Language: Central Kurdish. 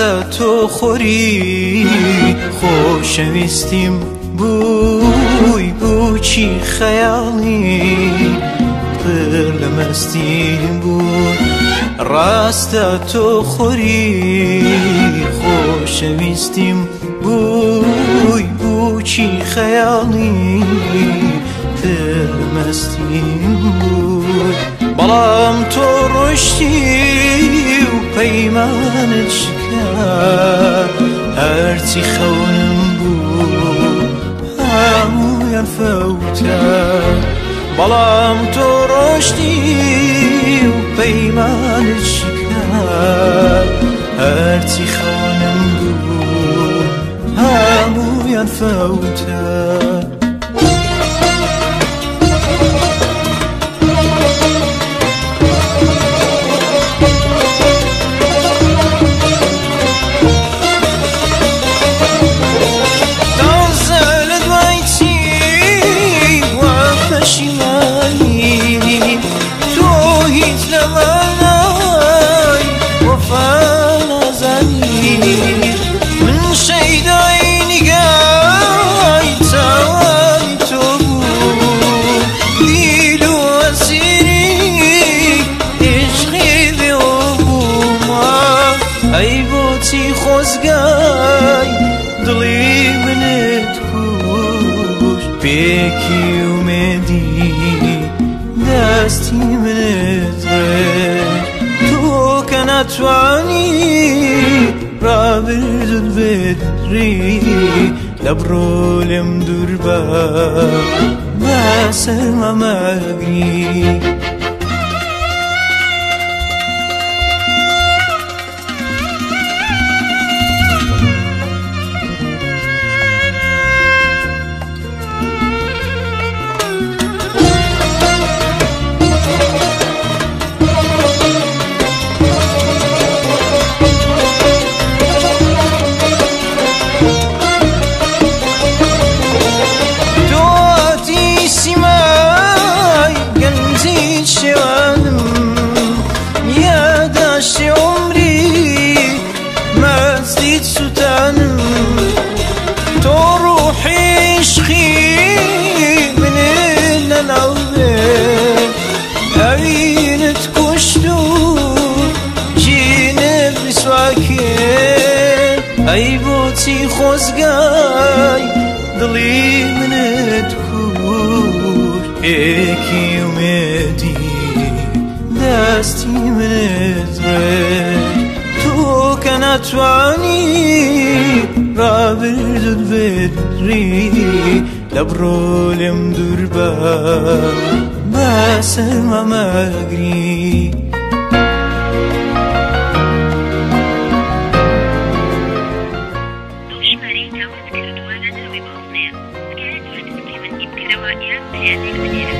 ڕاستە تۆ خۆری خۆشەویستیم بووی بووچی خەیاڵی پڕ لە مەستیم بوو ڕاستە تۆ خۆری خۆشەویستیم بووی بووچی خەیاڵی پڕ لە مەستیم بوو بەڵام تۆ ڕۆیشتی و پەیمانت شکا هەرچی خەونم بوو هەموویان فەوتە بەڵام تۆ ڕۆیشتی و پەیمانت شکا هەرچی خەونم بوو هەموویان فەوتە من شەیدای نیگای چاوانی تۆ بوو دیل و ئەسیری عشقی لێوە بوومە ئەی بۆچی خۆزگای دڵی منت کوش پێکی ومێدی دەستی منت ڕێ تۆ کە ناتوانی ڕابردت بێدری لە بڕۆ لێم دوور بە سەرمە مەگری تۆ ڕوحی عشقی منت لەناو بێ ئەوینت کوشت و ژینت ڕیسوا کرد ئەی بۆچی خۆزگای دڵی منت کوشت پێکی ومێدی دەستی منت ڕێ تۆ کە ناتوانی ڕابردت بێدری لە بڕۆ لێم دوور بە سەرمە مەگری ژمارەی داوات کردووە لە ناوی بەڵنەیە تکایە دوێنێ پەیوەندی بکەرەوە یان پێیانێک بنێرە